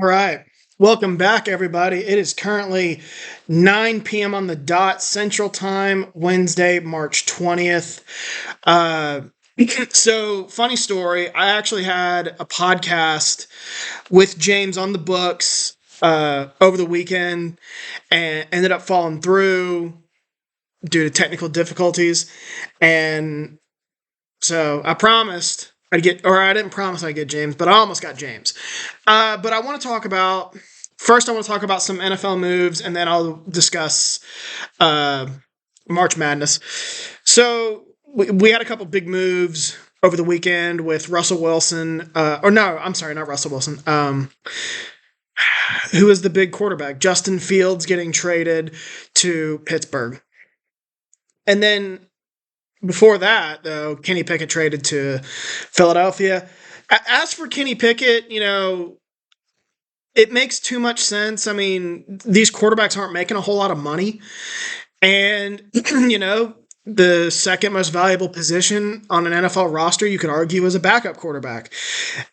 All right. Welcome back, everybody. It is currently 9 p.m. on the dot Central Time, Wednesday, March 20th. Uh, so, funny story. I actually had a podcast with James on the books over the weekend and ended up falling through due to technical difficulties. And so I promised I'd get, or I didn't promise I'd get James, but I almost got James. But I want to talk about first. I want to talk about some NFL moves, and then I'll discuss uh, March Madness. So we had a couple big moves over the weekend with Russell Wilson. Or no, I'm sorry, not Russell Wilson. Who is the big quarterback? Justin Fields getting traded to Pittsburgh, and then before that, though, Kenny Pickett traded to Philadelphia. As for Kenny Pickett, it makes too much sense. I mean, these quarterbacks aren't making a whole lot of money. And, the second most valuable position on an NFL roster, you could argue, is a backup quarterback.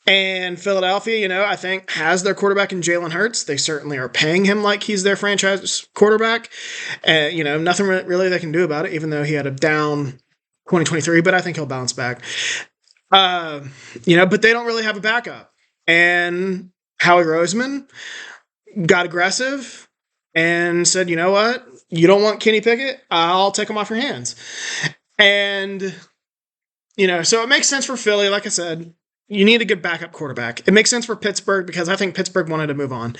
And Philadelphia, I think has their quarterback in Jalen Hurts. They certainly are paying him like he's their franchise quarterback. Nothing really they can do about it, even though he had a down 2023, but I think he'll bounce back. But they don't really have a backup. And Howie Roseman got aggressive and said, you know what? You don't want Kenny Pickett? I'll take him off your hands. And, so it makes sense for Philly. Like I said, you need a good backup quarterback. It makes sense for Pittsburgh because I think Pittsburgh wanted to move on.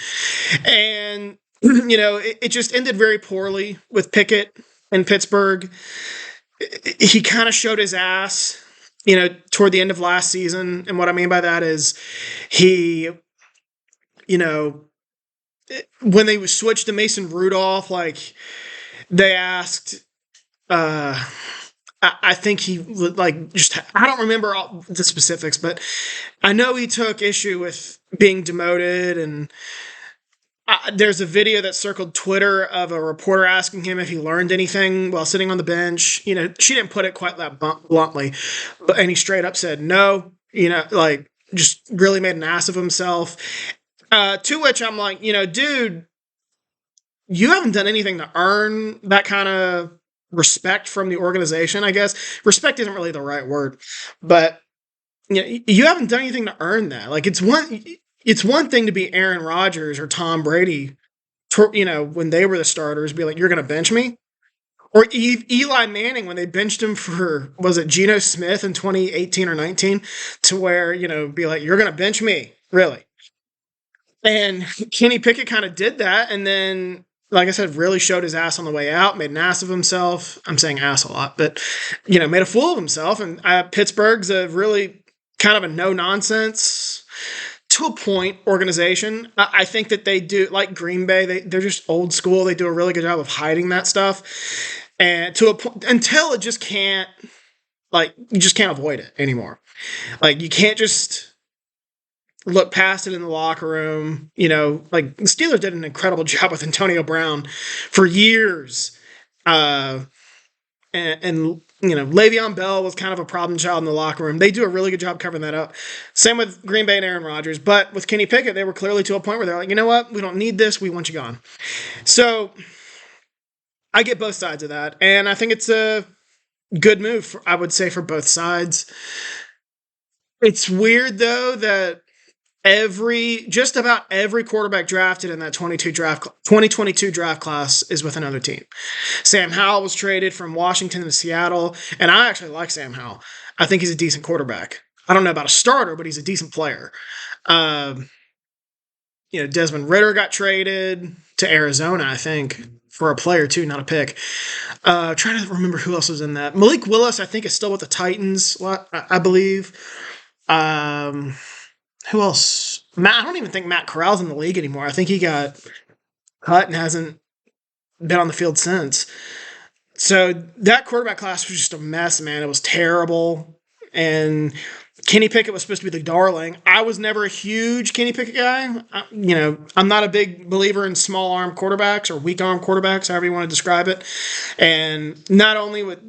And, it just ended very poorly with Pickett in Pittsburgh. He kind of showed his ass, toward the end of last season. And what I mean by that is he, when they switched to Mason Rudolph, like they asked, I think he I don't remember all the specifics, but I know he took issue with being demoted. And there's a video that circled Twitter of a reporter asking him if he learned anything while sitting on the bench. She didn't put it quite that bluntly, and he straight up said no. Just really made an ass of himself. To which I'm like, dude, you haven't done anything to earn that kind of respect from the organization. I guess respect isn't really the right word, but you haven't done anything to earn that. Like it's one thing to be Aaron Rodgers or Tom Brady, when they were the starters, be like, you're going to bench me? Or Eli Manning when they benched him for, was it Geno Smith in 2018 or 19, to where, be like, you're going to bench me? Really? And Kenny Pickett kind of did that. And then, like I said, really showed his ass on the way out, made an ass of himself. I'm saying ass a lot, but, made a fool of himself. And Pittsburgh's a really kind of a no-nonsense, to a point, organization. I think that they do, like Green Bay, they're just old school. They do a really good job of hiding that stuff. And to a point, until it just can't, you just can't avoid it anymore. Like, you can't just look past it in the locker room. Like the Steelers did an incredible job with Antonio Brown for years. And Le'Veon Bell was kind of a problem child in the locker room. They do a really good job covering that up. Same with Green Bay and Aaron Rodgers. But with Kenny Pickett, they were clearly to a point where they're like, you know what? We don't need this. We want you gone. So I get both sides of that. And I think it's a good move, I would say, for both sides. It's weird, though, that just about every quarterback drafted in that 2022 draft class is with another team. Sam Howell was traded from Washington to Seattle, and I actually like Sam Howell. I think he's a decent quarterback. I don't know about a starter, but he's a decent player. Desmond Ridder got traded to Arizona, I think, for a player too, not a pick. Trying to remember who else was in that. Malik Willis, I think, is still with the Titans, I believe. Who else? I don't even think Matt Corral's in the league anymore. I think he got cut and hasn't been on the field since. So that quarterback class was just a mess, man. It was terrible. And Kenny Pickett was supposed to be the darling. I was never a huge Kenny Pickett guy. I'm not a big believer in small arm quarterbacks or weak arm quarterbacks, however you want to describe it. And not only with,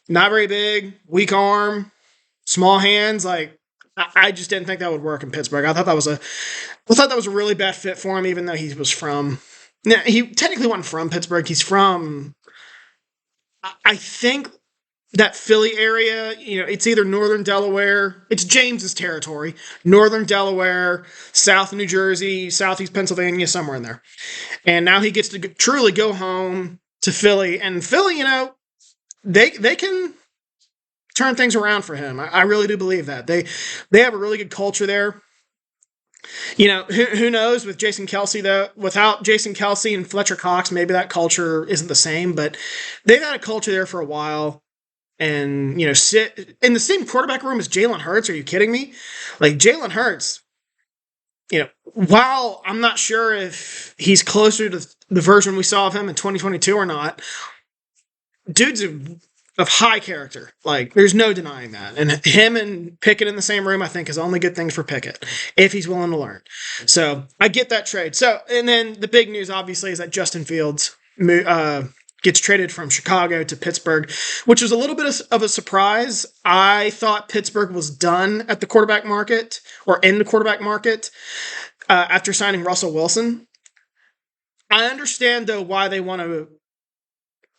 not very big, weak arm, small hands, like, I just didn't think that would work in Pittsburgh. I thought that was a really bad fit for him, even though he was from. Now, he technically wasn't from Pittsburgh. He's from, I think, that Philly area. It's either northern Delaware. It's James's territory. Northern Delaware, south New Jersey, southeast Pennsylvania, somewhere in there. And now he gets to truly go home to Philly. And Philly, they can turn things around for him. I really do believe that. They have a really good culture there. Who knows with Jason Kelce, though? Without Jason Kelce and Fletcher Cox, maybe that culture isn't the same, but they've had a culture there for a while. And, sit in the same quarterback room as Jalen Hurts. Are you kidding me? Like, Jalen Hurts, while I'm not sure if he's closer to the version we saw of him in 2022 or not, dude's of high character. Like, there's no denying that. And him and Pickett in the same room, I think, is only good things for Pickett, if he's willing to learn. So, I get that trade. So, and then the big news, obviously, is that Justin Fields gets traded from Chicago to Pittsburgh, which was a little bit of a surprise. I thought Pittsburgh was done at the quarterback market, or in the quarterback market, after signing Russell Wilson. I understand, though, why they wanted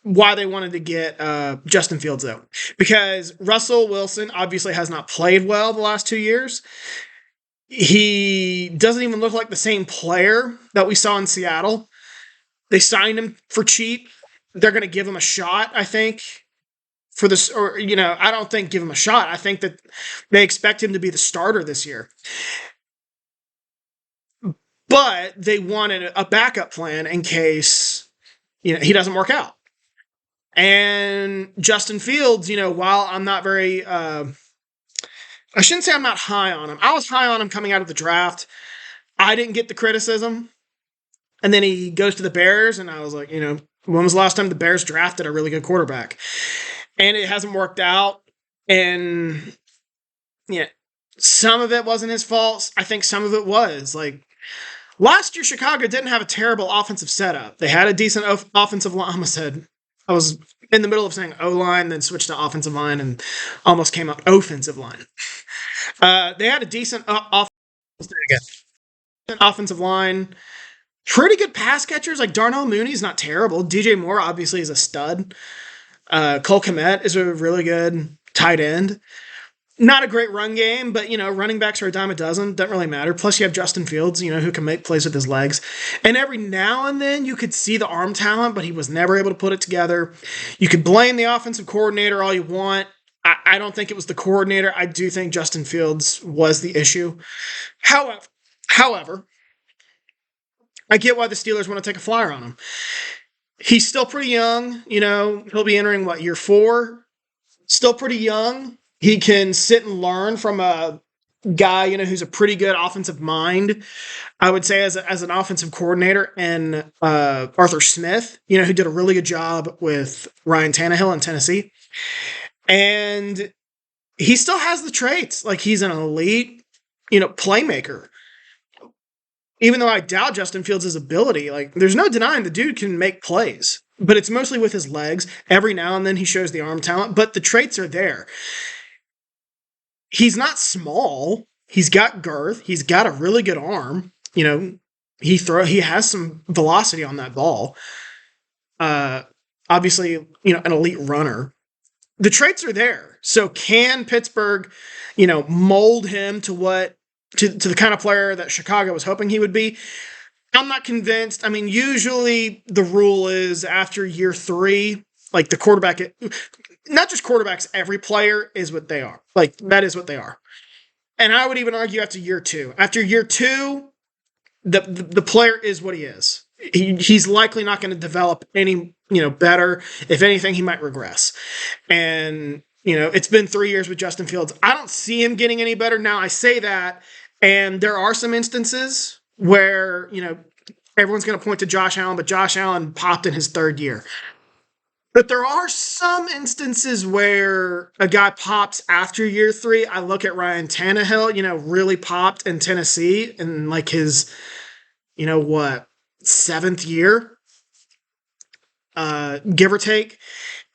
to get Justin Fields, though, because Russell Wilson obviously has not played well the last 2 years. He doesn't even look like the same player that we saw in Seattle. They signed him for cheap. They're going to give him a shot, I think, for this. Or, I don't think give him a shot. I think that they expect him to be the starter this year. But they wanted a backup plan in case, he doesn't work out. And Justin Fields, while I'm not very, I shouldn't say I'm not high on him. I was high on him coming out of the draft. I didn't get the criticism. And then he goes to the Bears, and I was like, when was the last time the Bears drafted a really good quarterback? And it hasn't worked out. And some of it wasn't his fault. I think some of it was. Like, last year, Chicago didn't have a terrible offensive setup. They had a decent offensive line. I almost said, I was in the middle of saying O-line, then switched to offensive line, and almost came out offensive line. They had a decent offensive line. Pretty good pass catchers, like Darnell Mooney's not terrible. DJ Moore obviously is a stud. Cole Kmet is a really good tight end. Not a great run game, but, running backs are a dime a dozen. Doesn't really matter. Plus, you have Justin Fields, who can make plays with his legs. And every now and then, you could see the arm talent, but he was never able to put it together. You could blame the offensive coordinator all you want. I don't think it was the coordinator. I do think Justin Fields was the issue. However, I get why the Steelers want to take a flyer on him. He's still pretty young. He'll be entering, year 4? Still pretty young. He can sit and learn from a guy, who's a pretty good offensive mind, I would say, as an offensive coordinator, and Arthur Smith, who did a really good job with Ryan Tannehill in Tennessee. And he still has the traits. Like, he's an elite, playmaker. Even though I doubt Justin Fields' ability, like, there's no denying the dude can make plays. But it's mostly with his legs. Every now and then he shows the arm talent, but the traits are there. He's not small. He's got girth. He's got a really good arm. He has some velocity on that ball. Obviously, an elite runner. The traits are there. So can Pittsburgh, mold him to the kind of player that Chicago was hoping he would be? I'm not convinced. I mean, usually the rule is after year 3, like, the quarterback, not just quarterbacks, every player is what they are. Like, that is what they are. And I would even argue after year 2. After year 2, the player is what he is. He's likely not going to develop any, better. If anything, he might regress. And, it's been 3 years with Justin Fields. I don't see him getting any better. Now, I say that, and there are some instances where, everyone's going to point to Josh Allen, but Josh Allen popped in his 3rd year. But there are some instances where a guy pops after year 3. I look at Ryan Tannehill, really popped in Tennessee in, like, his, 7th year, give or take.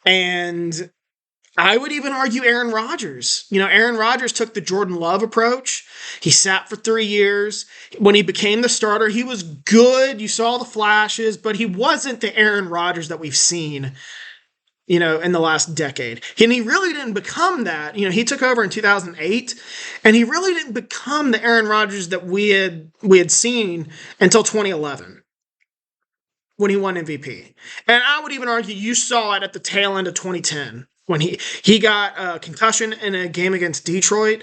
And I would even argue Aaron Rodgers. Aaron Rodgers took the Jordan Love approach. He sat for 3 years. When he became the starter, he was good. You saw the flashes, but he wasn't the Aaron Rodgers that we've seen, in the last decade. And he really didn't become that. He took over in 2008, and he really didn't become the Aaron Rodgers that we had seen until 2011 when he won MVP. And I would even argue you saw it at the tail end of 2010 when he got a concussion in a game against Detroit.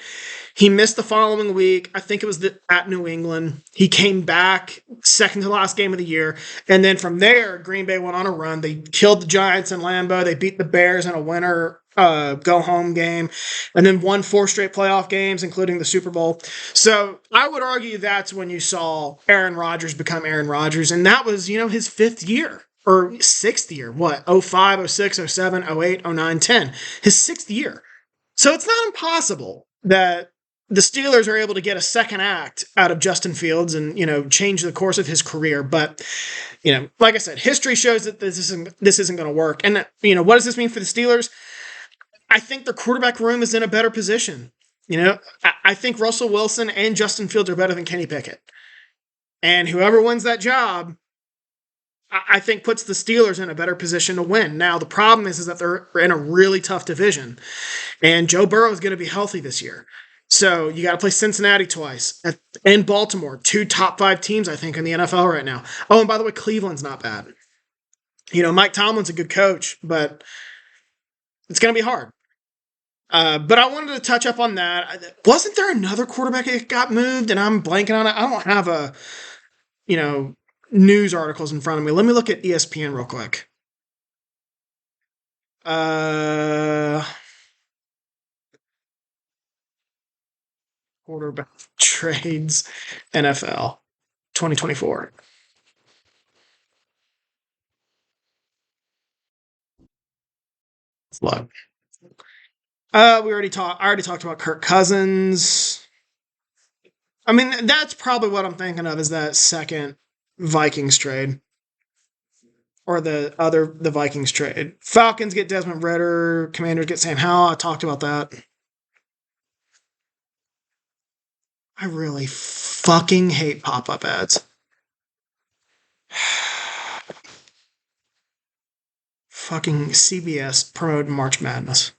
He missed the following week. I think it was at New England. He came back second to last game of the year. And then from there, Green Bay went on a run. They killed the Giants in Lambeau. They beat the Bears in a winner go-home game. And then won 4 straight playoff games, including the Super Bowl. So I would argue that's when you saw Aaron Rodgers become Aaron Rodgers. And that was, his 5th year. Or 6th year. What? 05, 06, 07, 08, 09, 10. His 6th year. So it's not impossible that the Steelers are able to get a second act out of Justin Fields and, change the course of his career. But, like I said, history shows that this isn't going to work. And, what does this mean for the Steelers? I think their quarterback room is in a better position. I think Russell Wilson and Justin Fields are better than Kenny Pickett. And whoever wins that job, I think puts the Steelers in a better position to win. Now, the problem is that they're in a really tough division. And Joe Burrow is going to be healthy this year. So you got to play Cincinnati twice and Baltimore, 2 top 5 teams, I think, in the NFL right now. Oh, and by the way, Cleveland's not bad. Mike Tomlin's a good coach, but it's going to be hard. But I wanted to touch up on that. Wasn't there another quarterback that got moved, and I'm blanking on it? I don't have news articles in front of me. Let me look at ESPN real quick. Quarterback trades NFL 2024. Look. I already talked about Kirk Cousins. I mean, that's probably what I'm thinking of is that second Vikings trade. Or the Vikings trade. Falcons get Desmond Ridder. Commanders get Sam Howell. I talked about that. I really fucking hate pop-up ads. Fucking CBS promoted March Madness.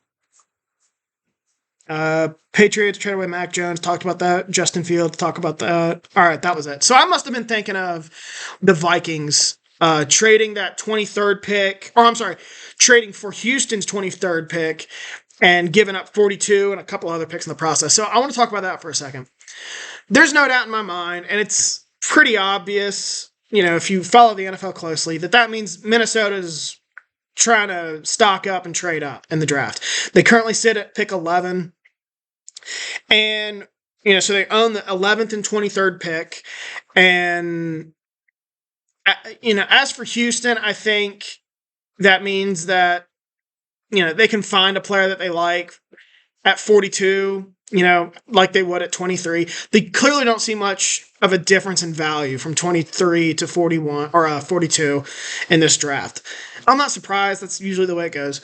Patriots trade away Mac Jones. Talked about that. Justin Fields. Talk about that. All right, that was it. So I must have been thinking of the Vikings trading that 23rd pick. Or I'm sorry, trading for Houston's 23rd pick and giving up 42 and a couple other picks in the process. So I want to talk about that for a second. There's no doubt in my mind, and it's pretty obvious, if you follow the NFL closely, that means Minnesota's trying to stock up and trade up in the draft. They currently sit at pick 11. And, so they own the 11th and 23rd pick. And, as for Houston, I think that means that, they can find a player that they like at 42, like they would at 23. They clearly don't see much of a difference in value from 23 to 41 or 42 in this draft. I'm not surprised. That's usually the way it goes.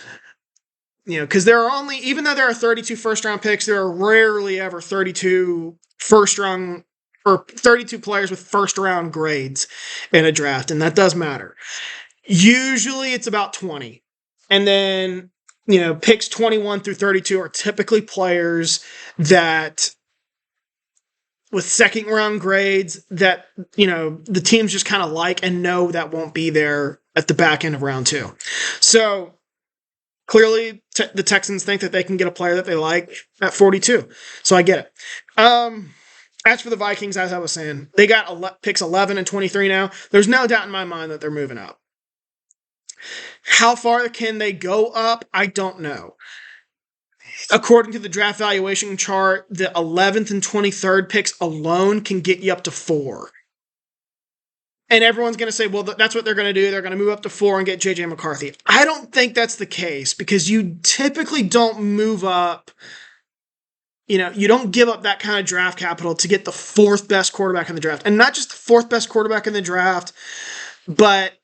Because there are only, even though there are 32 first-round picks, there are rarely ever 32 first-round or 32 players with first-round grades in a draft, and that does matter. Usually it's about 20. And then, picks 21 through 32 are typically players that with second-round grades that, the teams just kind of like and know that won't be there at the back end of round 2. So clearly the Texans think that they can get a player that they like at 42. So I get it. As for the Vikings, as I was saying, they got picks 11 and 23 now. There's no doubt in my mind that they're moving up. How far can they go up? I don't know. According to the draft valuation chart, the 11th and 23rd picks alone can get you up to 4. And everyone's going to say, well, that's what they're going to do. They're going to move up to 4 and get J.J. McCarthy. I don't think that's the case because you typically don't move up. You don't give up that kind of draft capital to get the 4th best quarterback in the draft. And not just the 4th best quarterback in the draft, but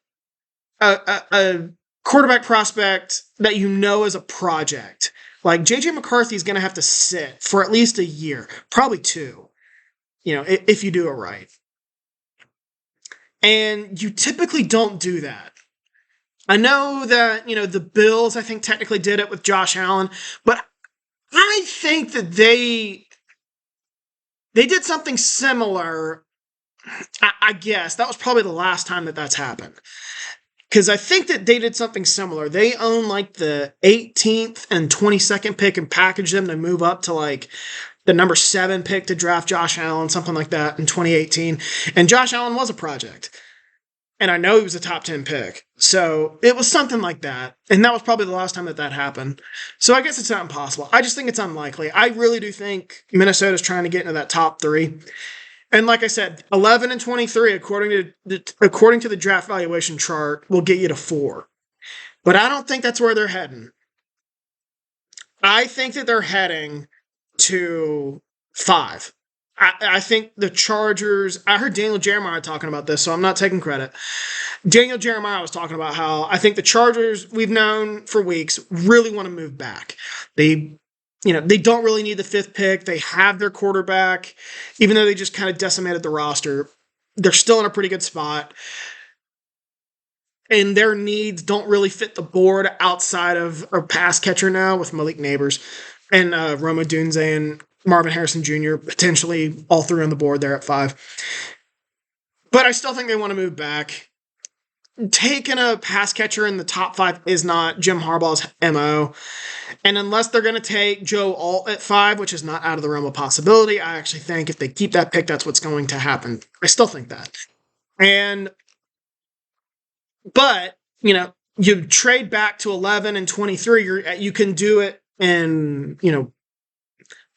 a quarterback prospect that is a project. Like, J.J. McCarthy is going to have to sit for at least a year, probably 2, if you do it right. And you typically don't do that. I know that, the Bills, I think, technically did it with Josh Allen, but I think that they did something similar. I guess that was probably the last time that that's happened. Because I think that they did something similar. They own like the 18th and 22nd pick and packaged them to move up to like the number 7 pick to draft Josh Allen, something like that in 2018. And Josh Allen was a project. And I know he was a top 10 pick. So it was something like that. And that was probably the last time that happened. So I guess it's not impossible. I just think it's unlikely. I really do think Minnesota's trying to get into that top 3. And like I said, 11 and 23, according to the draft valuation chart, will get you to 4. But I don't think that's where they're heading. I think that they're heading to 5. I think the Chargers, I heard Daniel Jeremiah talking about this, so I'm not taking credit. Daniel Jeremiah was talking about how I think the Chargers, we've known for weeks, really want to move back. They don't really need the 5th pick. They have their quarterback, even though they just kind of decimated the roster. They're still in a pretty good spot. And their needs don't really fit the board outside of a pass catcher now with Malik Nabers and Rome Odunze and Marvin Harrison Jr., potentially all 3 on the board there at 5. But I still think they want to move back. Taking a pass catcher in the top 5 is not Jim Harbaugh's MO. And unless they're going to take Joe Alt at 5, which is not out of the realm of possibility, I actually think if they keep that pick, that's what's going to happen. I still think that. But, you trade back to 11 and 23, you can do it in,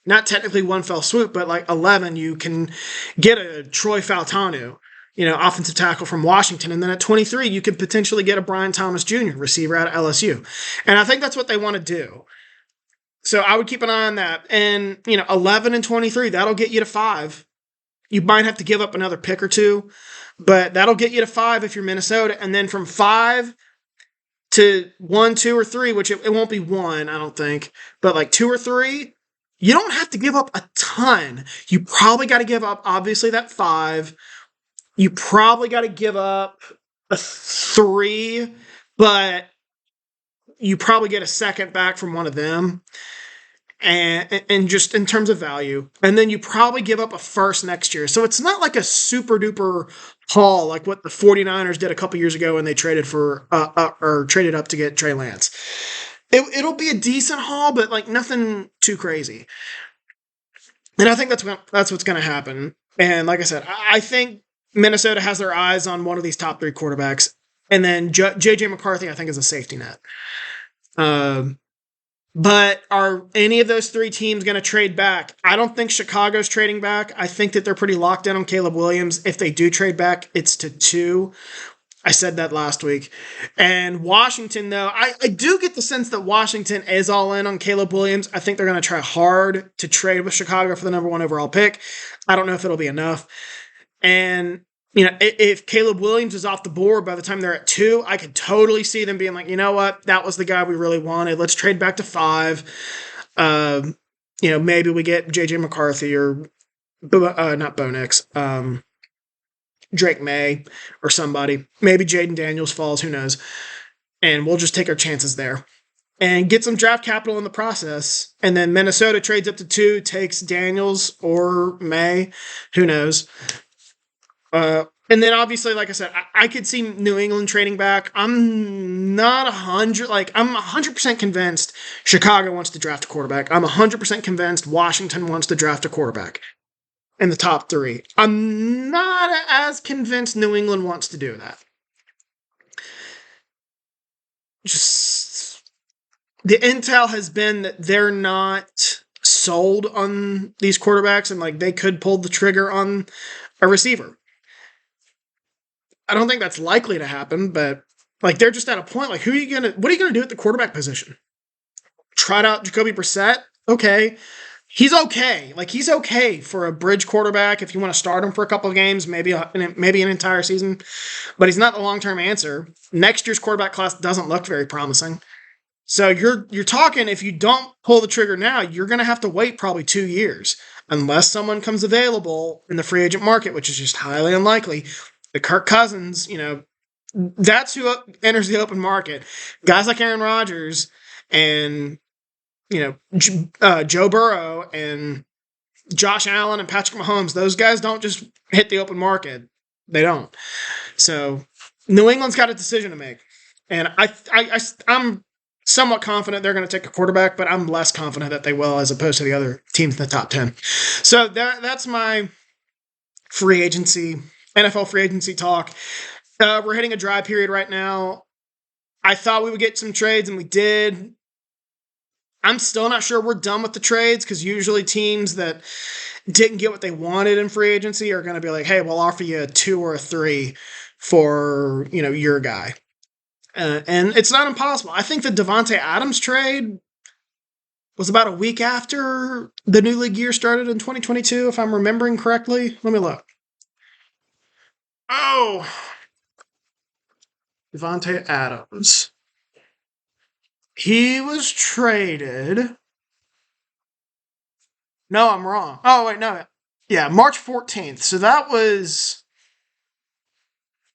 not technically one fell swoop, but like 11, you can get a Troy Fautanu, offensive tackle from Washington. And then at 23, you could potentially get a Brian Thomas Jr., receiver out of LSU. And I think that's what they want to do. So I would keep an eye on that. And, 11 and 23, that'll get you to 5. You might have to give up another pick or 2, but that'll get you to 5 if you're Minnesota. And then from 5 to 1, 2, or 3, which it won't be 1, I don't think, but like 2 or 3, you don't have to give up a ton. You probably got to give up, obviously, that 5. You probably got to give up a 3, but you probably get a second back from one of them. And just in terms of value. And then you probably give up a 1st next year. So it's not like a super duper haul like what the 49ers did a couple years ago when they traded for or traded up to get Trey Lance. It'll be a decent haul, but like nothing too crazy. And I think that's what's going to happen. And like I said, I think Minnesota has their eyes on one of these top 3 quarterbacks. And then J.J. McCarthy, I think, is a safety net. But are any of those 3 teams going to trade back? I don't think Chicago's trading back. I think that they're pretty locked in on Caleb Williams. If they do trade back, it's to 2. I said that last week. And Washington, though, I do get the sense that Washington is all in on Caleb Williams. I think they're going to try hard to trade with Chicago for the number 1 overall pick. I don't know if it'll be enough. And, if Caleb Williams is off the board by the time they're at 2, I could totally see them being like, you know what? That was the guy we really wanted. Let's trade back to 5. Maybe we get J.J. McCarthy or not Bo Nix. Drake May or somebody. Maybe Jaden Daniels falls, who knows. And we'll just take our chances there. And get some draft capital in the process. And then Minnesota trades up to 2, takes Daniels or May, who knows. And then obviously, like I said, I could see New England trading back. I'm not 100% convinced Chicago wants to draft a quarterback. I'm 100% convinced Washington wants to draft a quarterback in the top 3. I'm not as convinced New England wants to do that. Just the intel has been that they're not sold on these quarterbacks and like they could pull the trigger on a receiver. I don't think that's likely to happen, but like they're just at a point like what are you gonna do at the quarterback position? Trot out Jacoby Brissett? Okay. He's okay. Like he's okay for a bridge quarterback if you want to start him for a couple of games, maybe an entire season, but he's not the long-term answer. Next year's quarterback class doesn't look very promising. So you're talking, if you don't pull the trigger now, you're going to have to wait probably 2 years unless someone comes available in the free agent market, which is just highly unlikely. The Kirk Cousins, that's who enters the open market. Guys like Aaron Rodgers and Joe Burrow and Josh Allen and Patrick Mahomes, those guys don't just hit the open market. They don't. So New England's got a decision to make. And I'm somewhat confident they're going to take a quarterback, but I'm less confident that they will as opposed to the other teams in the top 10. So that's my NFL free agency talk. We're hitting a dry period right now. I thought we would get some trades, and we did. I'm still not sure we're done with the trades because usually teams that didn't get what they wanted in free agency are going to be like, hey, we'll offer you a 2 or a 3 for, your guy. And it's not impossible. I think the Davante Adams trade was about a week after the new league year started in 2022, if I'm remembering correctly. Let me look. Oh, Davante Adams. He was traded. No, I'm wrong. Oh, wait, no. Yeah, March 14th. So that was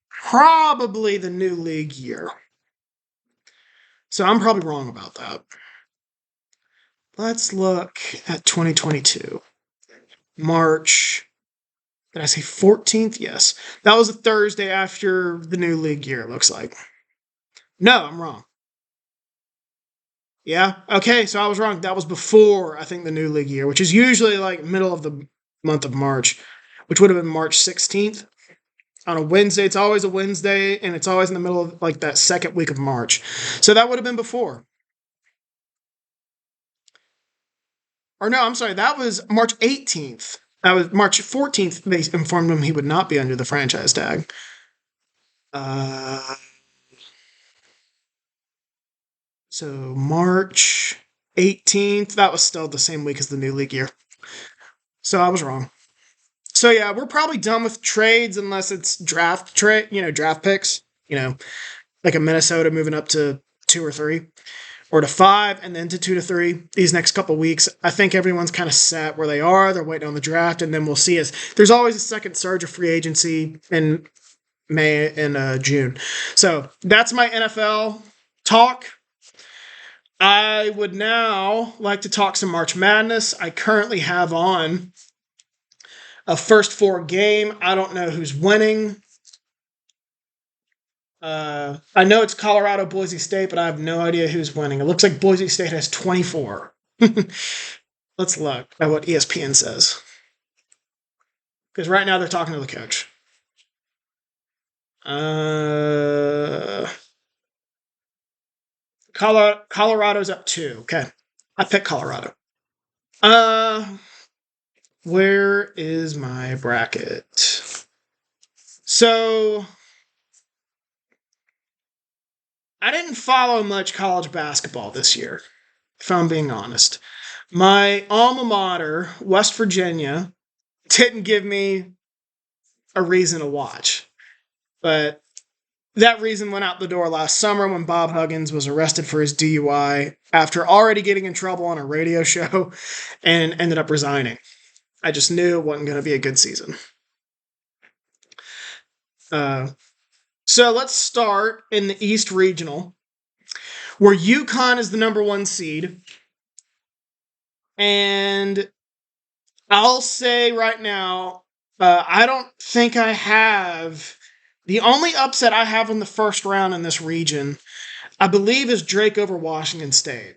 probably the new league year. So I'm probably wrong about that. Let's look at 2022. March. Did I say 14th? Yes. That was a Thursday after the new league year, it looks like. No, I'm wrong. Yeah. Okay, so I was wrong. That was before, I think, the new league year, which is usually like middle of the month of March, which would have been March 16th. On a Wednesday. It's always a Wednesday, and it's always in the middle of like that second week of March. So that would have been before. Or no, I'm sorry, that was March 18th. That was March 14th. They informed him he would not be under the franchise tag. So March 18th, that was still the same week as the new league year. So I was wrong. So yeah, we're probably done with trades unless it's draft picks, like a Minnesota moving up to 2 or 3 or to 5 and then to 2 to 3 these next couple weeks. I think everyone's kind of set where they are. They're waiting on the draft, and then we'll see. As there's always a second surge of free agency in May and June. So that's my NFL talk. I would now like to talk some March Madness. I currently have on a first 4 game. I don't know who's winning. I know it's Colorado, Boise State, but I have no idea who's winning. It looks like Boise State has 24. Let's look at what ESPN says. Because right now they're talking to the coach. Colorado's up 2. Okay. I picked Colorado. Where is my bracket? So I didn't follow much college basketball this year, if I'm being honest. My alma mater, West Virginia, didn't give me a reason to watch. But that reason went out the door last summer when Bob Huggins was arrested for his DUI after already getting in trouble on a radio show and ended up resigning. I just knew it wasn't going to be a good season. So let's start in the East Regional, where UConn is the number 1 seed. And I'll say right now, I don't think I have... The only upset I have in the first round in this region, I believe, is Drake over Washington State.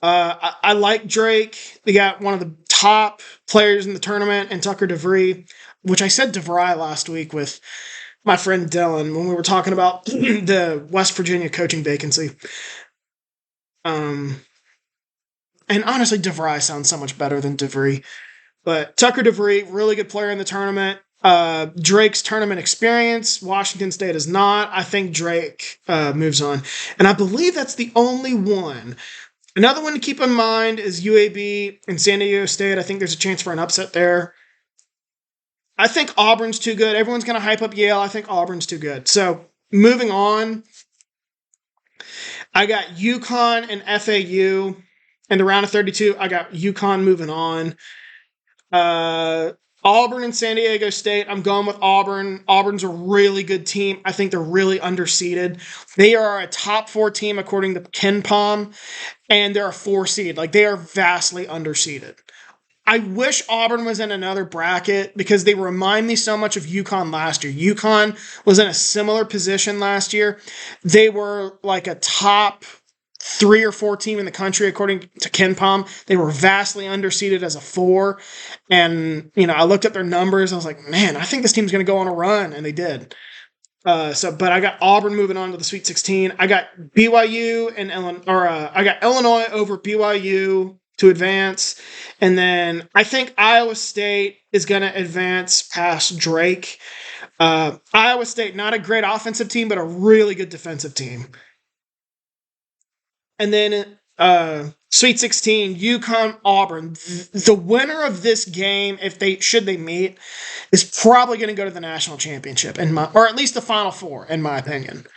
I like Drake. They got one of the top players in the tournament, and Tucker DeVry, which I said DeVry last week with my friend Dylan when we were talking about the West Virginia coaching vacancy. And honestly, DeVry sounds so much better than DeVry. But Tucker DeVry, really good player in the tournament. Drake's tournament experience, Washington State is not. I think Drake moves on. And I believe that's the only one. Another one to keep in mind is UAB and San Diego State. I think there's a chance for an upset there. I think Auburn's too good. Everyone's going to hype up Yale. I think Auburn's too good. So moving on, I got UConn and FAU in the round of 32. I got UConn moving on. Auburn and San Diego State. I'm going with Auburn. Auburn's a really good team. I think they're really underseeded. They are a top 4 team according to KenPom, and they're a 4 seed. Like, they are vastly underseeded. I wish Auburn was in another bracket because they remind me so much of UConn last year. UConn was in a similar position last year. They were like a top 3 or 4 team in the country, according to KenPom. They were vastly underseeded as a 4. And, I looked at their numbers. I was like, man, I think this team's going to go on a run. And they did. But I got Auburn moving on to the Sweet 16. I got BYU and I got Illinois over BYU to advance. And then I think Iowa State is going to advance past Drake. Iowa State, not a great offensive team, but a really good defensive team. And then Sweet 16, UConn, Auburn. The winner of this game, should they meet, is probably going to go to the national championship, or at least the Final Four, in my opinion.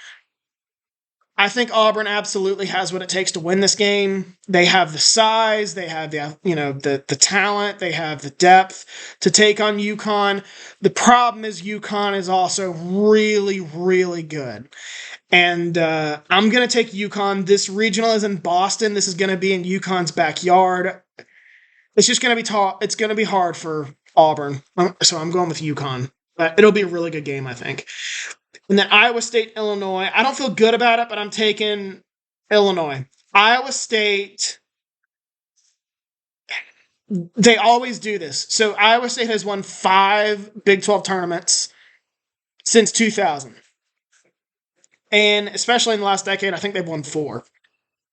I think Auburn absolutely has what it takes to win this game. They have the size, they have the talent, they have the depth to take on UConn. The problem is UConn is also really, really good. And I'm going to take UConn. This regional is in Boston. This is going to be in UConn's backyard. It's just going to be It's going to be hard for Auburn. So I'm going with UConn. It'll be a really good game, I think. And then Iowa State, Illinois. I don't feel good about it, but I'm taking Illinois. Iowa State, they always do this. So Iowa State has won 5 Big 12 tournaments since 2000. And especially in the last decade, I think they've won 4.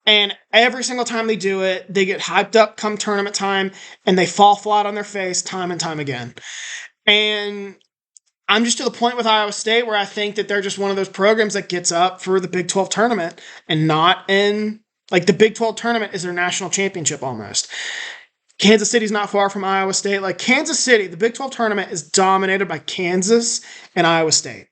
And every single time they do it, they get hyped up come tournament time, and they fall flat on their face time and time again. And I'm just to the point with Iowa State where I think that they're just one of those programs that gets up for the Big 12 tournament and not in, like, the Big 12 tournament is their national championship almost. Kansas City's not far from Iowa State. Like, Kansas City, the Big 12 tournament is dominated by Kansas and Iowa State.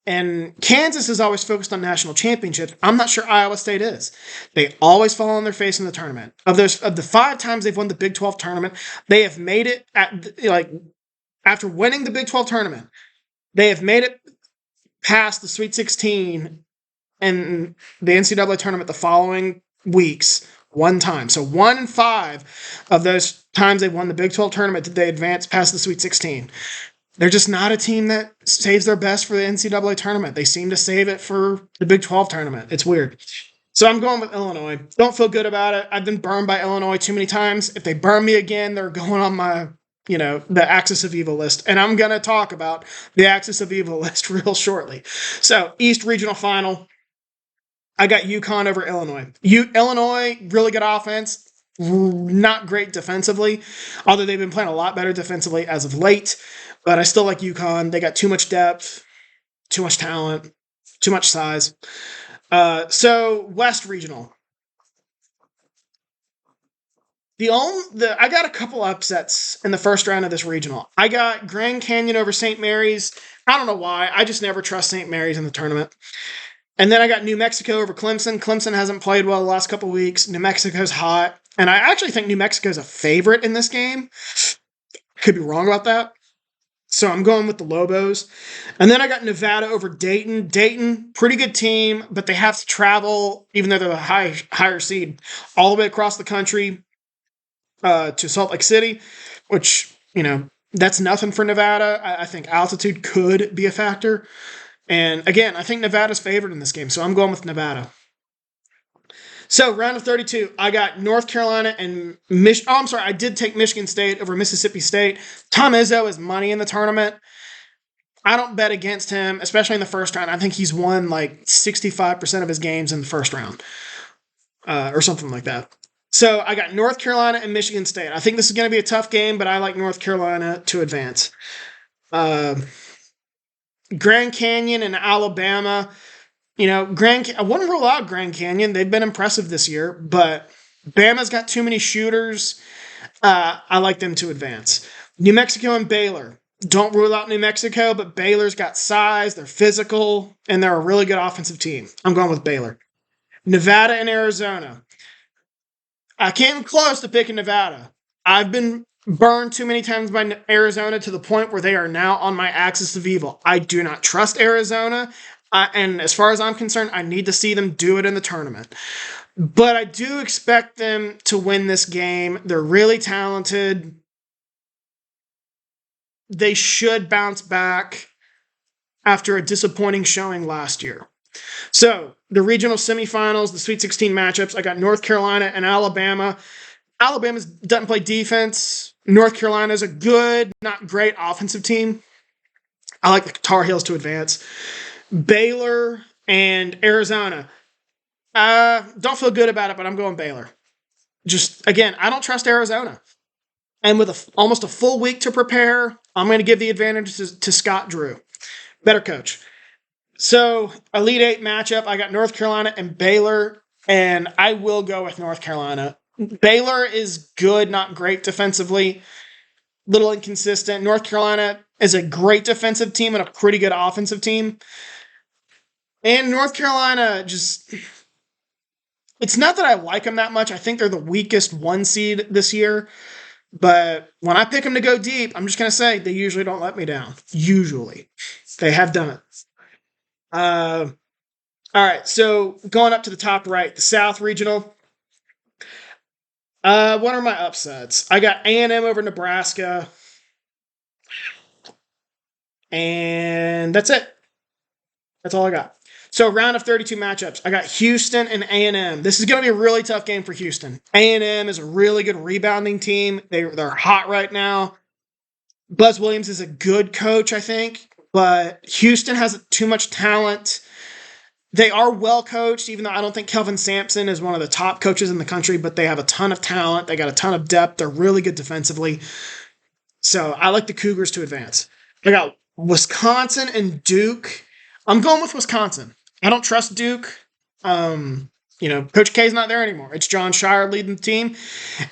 And Kansas is always focused on national championships. I'm not sure Iowa State is. They always fall on their face in the tournament. Of the 5 times they've won the Big 12 tournament, they have made it after winning the Big 12 tournament, they have made it past the Sweet 16 and the NCAA tournament the following weeks 1 time. So 1 in 5 of those times they won the Big 12 tournament did they advance past the Sweet 16. They're just not a team that saves their best for the NCAA tournament. They seem to save it for the Big 12 tournament. It's weird. So I'm going with Illinois. Don't feel good about it. I've been burned by Illinois too many times. If they burn me again, they're going on my, the Axis of Evil list. And I'm going to talk about the Axis of Evil list real shortly. So East Regional Final. I got UConn over Illinois. Illinois, really good offense. Not great defensively, although they've been playing a lot better defensively as of late. But I still like UConn. They got too much depth, too much talent, too much size. So West Regional. I got a couple upsets in the first round of this regional. I got Grand Canyon over St. Mary's. I don't know why. I just never trust St. Mary's in the tournament. And then I got New Mexico over Clemson. Clemson hasn't played well the last couple of weeks. New Mexico's hot. And I actually think New Mexico's a favorite in this game. Could be wrong about that. So I'm going with the Lobos. And then I got Nevada over Dayton. Dayton, pretty good team, but they have to travel, even though they're the higher seed, all the way across the country to Salt Lake City, which, that's nothing for Nevada. I think altitude could be a factor. And again, I think Nevada's favored in this game, so I'm going with Nevada. So, round of 32, I got North Carolina and I did take Michigan State over Mississippi State. Tom Izzo is money in the tournament. I don't bet against him, especially in the first round. I think he's won like 65% of his games in the first round, or something like that. So, I got North Carolina and Michigan State. I think this is going to be a tough game, but I like North Carolina to advance. Grand Canyon and Alabama. I wouldn't rule out Grand Canyon. They've been impressive this year, but Bama's got too many shooters. I like them to advance. New Mexico and Baylor. Don't rule out New Mexico, but Baylor's got size, they're physical, and they're a really good offensive team. I'm going with Baylor. Nevada and Arizona. I came close to picking Nevada. I've been burned too many times by Arizona to the point where they are now on my axis of evil. I do not trust Arizona. And as far as I'm concerned, I need to see them do it in the tournament. But I do expect them to win this game. They're really talented. They should bounce back after a disappointing showing last year. So, the regional semifinals, the Sweet 16 matchups, I got North Carolina and Alabama. Alabama doesn't play defense. North Carolina is a good, not great offensive team. I like the Tar Heels to advance. Baylor and Arizona. Don't feel good about it, but I'm going Baylor. Just, again, I don't trust Arizona. And with almost a full week to prepare, I'm going to give the advantage to Scott Drew. Better coach. So, Elite Eight matchup, I got North Carolina and Baylor, and I will go with North Carolina. Baylor is good, not great defensively. Little inconsistent. North Carolina is a great defensive team and a pretty good offensive team. And North Carolina just... It's not that I like them that much. I think they're the weakest one seed this year. But when I pick them to go deep, I'm just going to say they usually don't let me down. Usually. They have done it. All right, so going up to the top right, the South Regional. What are my upsets? I got A&M over Nebraska. And that's it. That's all I got. So round of 32 matchups. I got Houston and A&M. This is going to be a really tough game for Houston. A&M is a really good rebounding team. They're hot right now. Buzz Williams is a good coach, I think. But Houston has too much talent. They are well coached, even though I don't think Kelvin Sampson is one of the top coaches in the country, but they have a ton of talent. They got a ton of depth. They're really good defensively. So I like the Cougars to advance. I got Wisconsin and Duke. I'm going with Wisconsin. I don't trust Duke. Coach K's not there anymore. It's John Shire leading the team.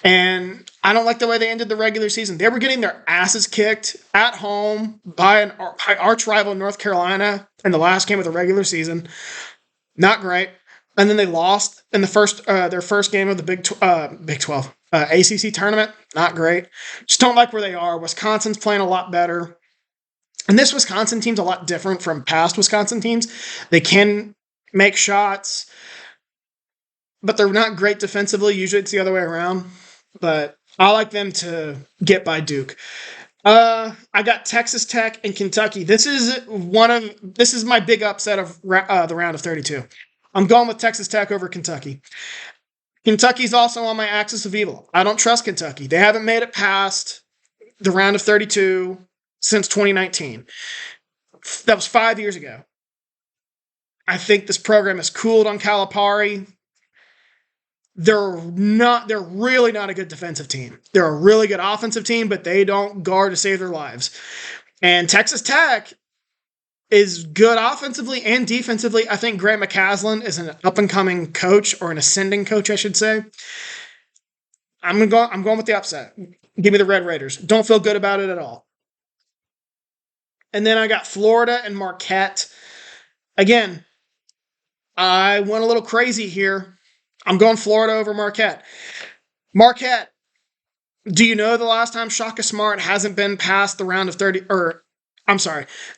And I don't like the way they ended the regular season. They were getting their asses kicked at home by an arch rival North Carolina in the last game of the regular season. Not great. And then they lost in the their first game of the Big 12 ACC tournament. Not great. Just don't like where they are. Wisconsin's playing a lot better. And this Wisconsin team's a lot different from past Wisconsin teams. They can make shots, but they're not great defensively. Usually it's the other way around. But I like them to get by Duke. I got Texas Tech and Kentucky. This is my big upset of the round of 32. I'm going with Texas Tech over Kentucky. Kentucky's also on my axis of evil. I don't trust Kentucky. They haven't made it past the round of 32 since 2019. That was 5 years ago. I think this program has cooled on Calipari. They're really not a good defensive team. They're a really good offensive team, but they don't guard to save their lives. And Texas Tech is good offensively and defensively. I think Grant McCasland is an up-and-coming coach, or an ascending coach, I should say. I'm going with the upset. Give me the Red Raiders. Don't feel good about it at all. And then I got Florida and Marquette. Again, I went a little crazy here. I'm going Florida over Marquette. Marquette, do you know the last time Shaka Smart hasn't been past the round of 30,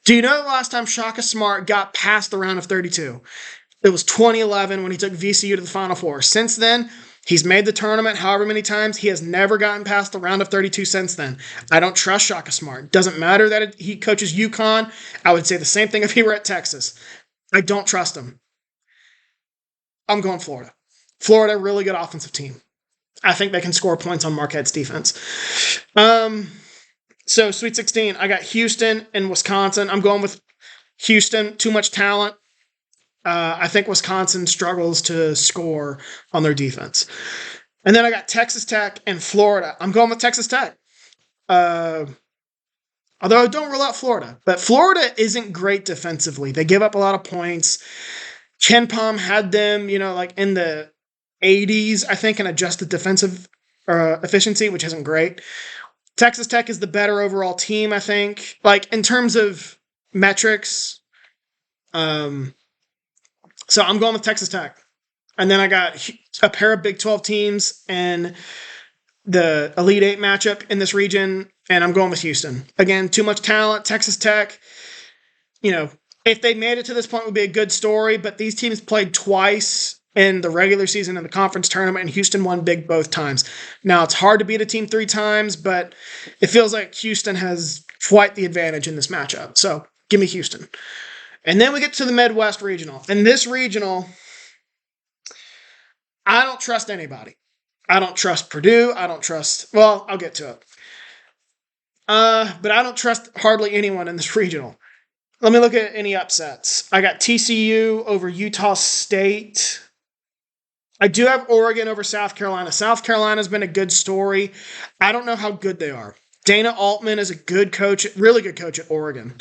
do you know the last time Shaka Smart got past the round of 32? It was 2011 when he took VCU to the Final Four. Since then, he's made the tournament however many times. He has never gotten past the round of 32 since then. I don't trust Shaka Smart. Doesn't matter that he coaches UConn. I would say the same thing if he were at Texas. I don't trust him. I'm going Florida. Florida, really good offensive team. I think they can score points on Marquette's defense. So Sweet 16, I got Houston and Wisconsin. I'm going with Houston. Too much talent. I think Wisconsin struggles to score on their defense. And then I got Texas Tech and Florida. I'm going with Texas Tech. Although I don't rule out Florida. But Florida isn't great defensively. They give up a lot of points. Ken Pom had them, in the 80s, I think, in adjusted defensive efficiency, which isn't great. Texas Tech is the better overall team, I think. In terms of metrics. So I'm going with Texas Tech. And then I got a pair of Big 12 teams and the Elite Eight matchup in this region, and I'm going with Houston. Again, too much talent. Texas Tech, you know, if they made it to this point, would be a good story, but these teams played twice in the regular season and the conference tournament, and Houston won big both times. Now, it's hard to beat a team 3 times, but it feels like Houston has quite the advantage in this matchup. So give me Houston. And then we get to the Midwest Regional. In this regional, I don't trust anybody. I don't trust Purdue. I don't trust, well, I'll get to it. But I don't trust hardly anyone in this regional. Let me look at any upsets. I got TCU over Utah State. I do have Oregon over South Carolina. South Carolina's been a good story. I don't know how good they are. Dana Altman is a good coach, really good coach at Oregon.